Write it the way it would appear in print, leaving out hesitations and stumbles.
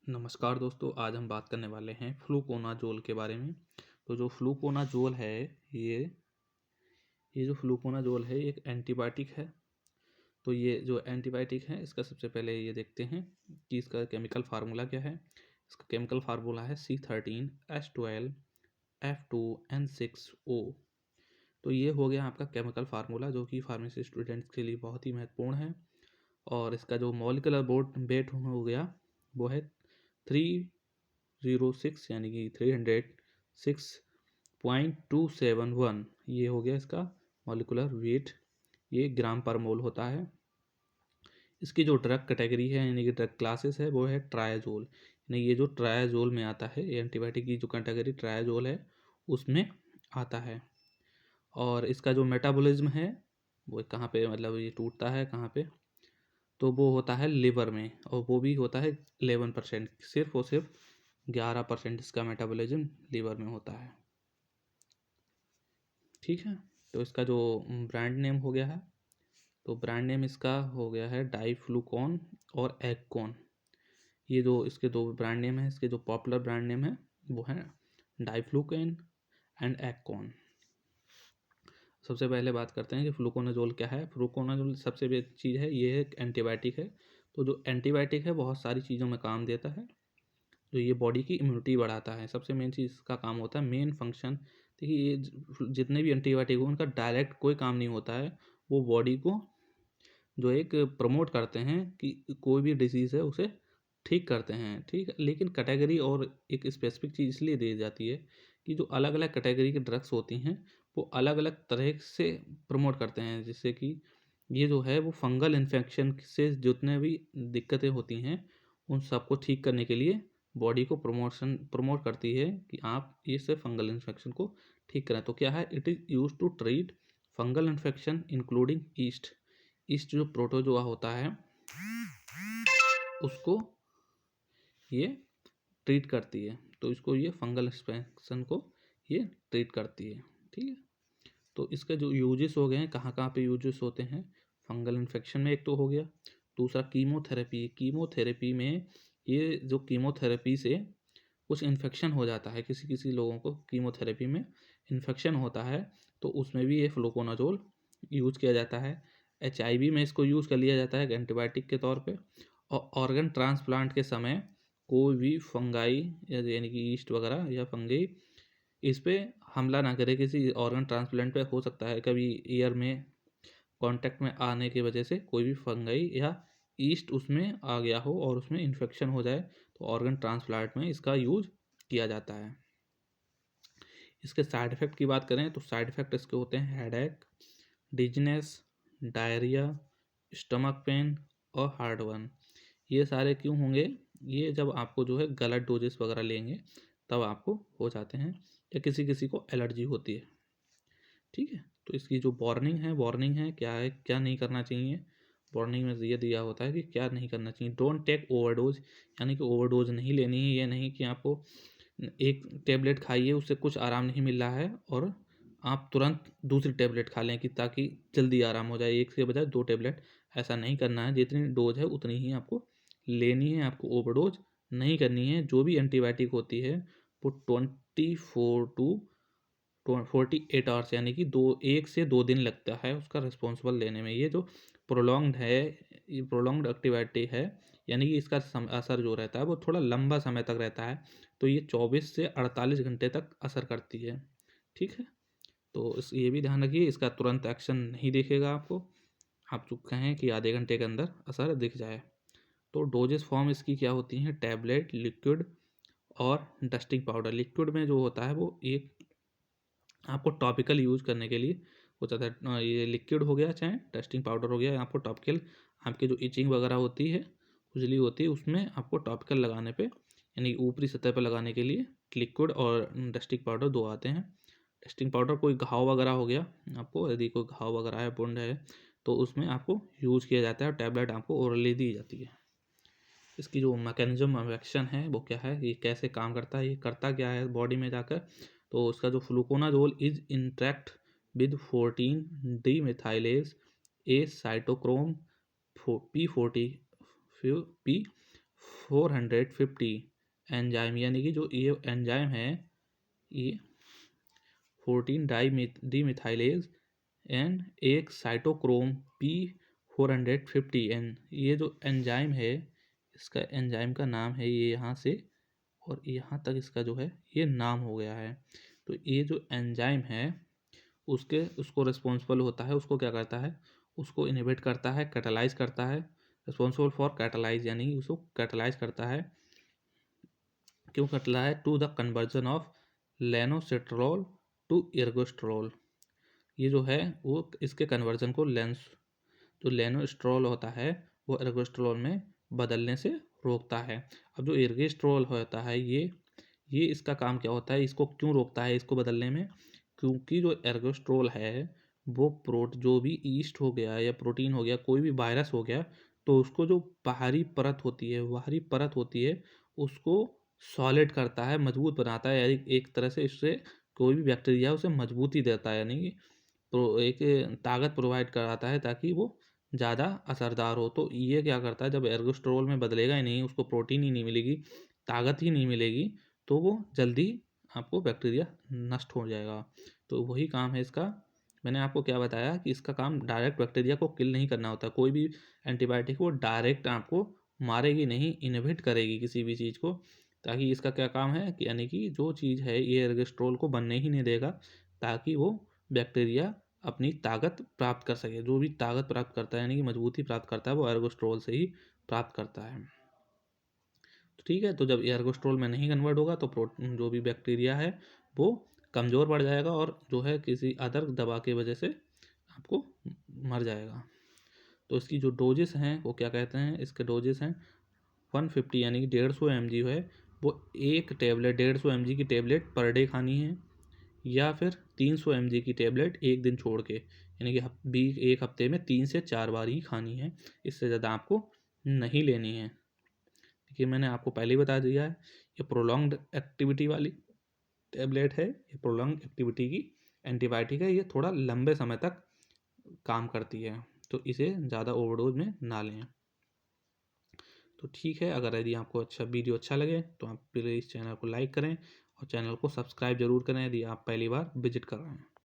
नमस्कार दोस्तों, आज हम बात करने वाले हैं फ्लूकोनाजोल के बारे में। तो जो फ्लूकोनाजोल है ये जो फ्लूकोनाजोल है एक एंटीबायोटिक है। तो ये जो एंटीबायोटिक है इसका सबसे पहले ये देखते हैं कि इसका केमिकल फार्मूला क्या है। इसका केमिकल फार्मूला है C13H12F2N6O। तो ये हो गया आपका केमिकल फार्मूला, जो कि फार्मेसी स्टूडेंट्स के लिए बहुत ही महत्वपूर्ण है। और इसका जो मॉलिक्यूलर वेट हो गया वो है 306, यानी कि 306.271। ये हो गया इसका मॉलिक्यूलर वेट, ये ग्राम पर मोल होता है। इसकी जो ड्रग कैटेगरी है यानी कि ड्रग क्लासेस है वो है ट्रायाजोल, यानी ये जो ट्रायाजोल में आता है, एंटीबायोटिक की जो कैटेगरी ट्रायाजोल है उसमें आता है। और इसका जो मेटाबॉलिज्म है वो कहाँ पे, मतलब ये टूटता है कहाँ पे, तो वो होता है लिवर में, और वो भी होता है 11%, सिर्फ और सिर्फ 11% इसका मेटाबॉलिज्म लिवर में होता है। ठीक है, तो इसका जो ब्रांड नेम हो गया है, तो ब्रांड नेम इसका हो गया है डाइफ्लूकॉन और एक्कॉन। ये जो इसके दो ब्रांड नेम है, इसके जो पॉपुलर ब्रांड नेम है वो है डाइफ्लूकॉन एंड एक्कॉन। सबसे पहले बात करते हैं कि फ्लूकोनाजोल क्या है। फ्लूकोनाजोल सबसे बेस्ट चीज़ है, ये एक एंटीबायोटिक है। तो जो एंटीबायोटिक है बहुत सारी चीज़ों में काम देता है। जो ये बॉडी की इम्यूनिटी बढ़ाता है, सबसे मेन चीज़ इसका काम होता है, मेन फंक्शन। देखिए ये जितने भी एंटीबायोटिक हो उनका डायरेक्ट कोई काम नहीं होता है, वो बॉडी को जो एक प्रमोट करते हैं कि कोई भी डिजीज़ है उसे ठीक करते हैं। ठीक है, लेकिन कैटेगरी और एक स्पेसिफिक चीज़ इसलिए दी जाती है कि जो अलग अलग कैटेगरी के ड्रग्स होती हैं वो अलग अलग तरह से प्रमोट करते हैं, जिससे कि ये जो है वो फंगल इन्फेक्शन से जितने भी दिक्कतें होती हैं उन सबको ठीक करने के लिए बॉडी को प्रमोट करती है कि आप इससे फंगल इन्फेक्शन को ठीक करें। तो क्या है, it is use to treat fungal infection including yeast जो प्रोटोजोआ होता है उसको ये ट्रीट करती है। तो इसको ये फंगल इन्फेक्शन को ये ट्रीट करती है। ठीक है, तो इसके जो यूजेस हो गए हैं, कहाँ कहाँ पे यूजेस होते हैं फंगल इन्फेक्शन में, एक तो हो गया। दूसरा कीमोथेरेपी में, ये जो कीमोथेरेपी से कुछ इन्फेक्शन हो जाता है, किसी किसी लोगों को कीमोथेरेपी में इन्फेक्शन होता है, तो उसमें भी ये फ्लूकोनाजोल यूज किया जाता है। HIV में इसको यूज़ कर लिया जाता है एंटीबायोटिक के तौर पे। और ऑर्गन ट्रांसप्लांट के समय कोई भी फंगाई यानी कि ईस्ट वगैरह या फंगी इस पे हमला ना करे। किसी ऑर्गन ट्रांसप्लांट पे हो सकता है कभी ईयर में कांटेक्ट में आने की वजह से कोई भी फंगाई या ईस्ट उसमें आ गया हो और उसमें इन्फेक्शन हो जाए, तो ऑर्गन ट्रांसप्लांट में इसका यूज किया जाता है। इसके साइड इफ़ेक्ट की बात करें तो साइड इफ़ेक्ट इसके होते हैं headache, dizziness, diarrhoea, stomach pain और हार्ट बर्न। ये सारे क्यों होंगे, ये जब आपको जो है गलत डोजेस वगैरह लेंगे तब आपको हो जाते हैं, या किसी किसी को एलर्जी होती है। ठीक है, तो इसकी जो वार्निंग है क्या है, क्या नहीं करना चाहिए। वार्निंग में ये दिया होता है कि क्या नहीं करना चाहिए। डोंट टेक ओवरडोज, यानी कि ओवरडोज नहीं लेनी है। ये नहीं कि आपको एक टेबलेट खाइए उससे कुछ आराम नहीं मिल रहा है और आप तुरंत दूसरी टेबलेट खा लें कि ताकि जल्दी आराम हो जाए, एक के बजाय 2 टेबलेट। ऐसा नहीं करना है, जितनी डोज है उतनी ही आपको लेनी है, आपको ओवरडोज नहीं करनी है। जो भी एंटीबायोटिक होती है वो 48 आवर्स, यानी कि 1 से 2 दिन लगता है उसका रिस्पॉन्सिबल लेने में। ये जो प्रोलॉन्ग्ड है, ये प्रोलॉन्ग्ड एक्टिविटी है, यानी कि इसका असर जो रहता है वो थोड़ा लंबा समय तक रहता है। तो ये 24 से 48 घंटे तक असर करती है। ठीक है, तो ये भी ध्यान रखिए, इसका तुरंत एक्शन नहीं दिखेगा आपको। आप जो कहें कि आधे घंटे के अंदर असर दिख जाए। तो डोजेस फॉर्म इसकी क्या होती हैं, टैबलेट, लिक्विड और डस्टिंग पाउडर। लिक्विड में जो होता है वो एक आपको टॉपिकल यूज़ करने के लिए हो जाता है, ये लिक्विड हो गया चाहे डस्टिंग पाउडर हो गया, आपको टॉपिकल आपके जो इचिंग वगैरह होती है, खुजली होती है, उसमें आपको टॉपिकल लगाने पे यानी ऊपरी सतह पर लगाने के लिए लिक्विड और डस्टिंग पाउडर 2 आते हैं। डस्टिंग पाउडर कोई घाव वगैरह हो गया, आपको यदि कोई घाव वगैरह है, पुंड है, तो उसमें आपको यूज़ किया जाता है, और टैबलेट आपको ओरली दी जाती है। इसकी जो मैकेनिज्म ऑफ एक्शन है वो क्या है, ये कैसे काम करता है, ये करता क्या है बॉडी में जाकर। तो उसका जो fluconazole is interact with 14 demethylase A cytochrome P40 450 enzyme, यानी कि जो ये एंजाइम है ये 14 डीमिथाइलेज एंड एक साइटोक्रोम P450N, ये जो एंजाइम है इसका एंजाइम का नाम है ये, यहाँ से और यहाँ तक इसका जो है ये नाम हो गया है। तो ये जो एंजाइम है उसको रिस्पॉन्सिबल होता है, उसको क्या करता है, उसको इनहिबिट करता है, कैटालाइज करता है, रिस्पॉन्सिबल फॉर कैटालाइज, यानी उसको कैटालाइज करता है। क्यों करता है? To the conversion of lanosterol to ergosterol, ये जो है वो इसके कन्वर्जन को जो लेनोस्ट्रोल होता है वो एर्गोस्ट्रोल में बदलने से रोकता है। अब जो एर्गोस्ट्रोल होता है ये इसका काम क्या होता है, इसको क्यों रोकता है इसको बदलने में? क्योंकि जो एर्गोस्ट्रोल है वो जो भी ईस्ट हो गया या प्रोटीन हो गया, कोई भी वायरस हो गया, तो उसको जो बाहरी परत होती है उसको सॉलिड करता है, मजबूत बनाता है, यानी एक तरह से इससे कोई भी बैक्टीरिया उसे मजबूती देता है, यानी कि तो एक ताकत प्रोवाइड कराता है ताकि वो ज़्यादा असरदार हो। तो ये क्या करता है, जब एर्गोस्ट्रोल में बदलेगा ही नहीं, उसको प्रोटीन ही नहीं मिलेगी, ताकत ही नहीं मिलेगी, तो वो जल्दी आपको बैक्टीरिया नष्ट हो जाएगा। तो वही काम है इसका। मैंने आपको क्या बताया कि इसका काम डायरेक्ट बैक्टीरिया को किल नहीं करना होता। कोई भी एंटीबायोटिक वो डायरेक्ट आपको मारेगी नहीं, इनहिबिट करेगी किसी भी चीज़ को, ताकि इसका क्या काम है कि यानी कि जो चीज़ है ये एर्गोस्ट्रोल को बनने ही नहीं देगा, ताकि वो बैक्टीरिया अपनी ताकत प्राप्त कर सके। जो भी ताकत प्राप्त करता है यानी कि मजबूती प्राप्त करता है वो एर्गोस्ट्रोल से ही प्राप्त करता है। तो ठीक है, तो जब एर्गोस्ट्रोल में नहीं कन्वर्ट होगा तो प्रोटीन जो भी बैक्टीरिया है वो कमज़ोर पड़ जाएगा और जो है किसी अदर दवा की वजह से आपको मर जाएगा। तो इसकी जो डोजेस हैं वो क्या कहते हैं, इसके डोजेस हैं 150 यानी कि 150 mg है वो एक टेबलेट 150 mg की टेबलेट पर डे खानी है, या फिर 300 mg की टेबलेट एक दिन छोड़ के, यानी कि एक हफ्ते में 3 से 4 बार ही खानी है, इससे ज़्यादा आपको नहीं लेनी है। देखिए मैंने आपको पहले ही बता दिया है ये प्रोलॉन्ग्ड एक्टिविटी वाली टेबलेट है, ये प्रोलॉन्ग एक्टिविटी की एंटीबायोटिक है, ये थोड़ा लंबे समय तक काम करती है, तो इसे ज़्यादा ओवरडोज में ना लें। तो ठीक है, अगर यदि आपको वीडियो अच्छा लगे तो आप प्लीज़ चैनल को लाइक करें और चैनल को सब्सक्राइब जरूर करें यदि आप पहली बार विजिट कर रहे हैं।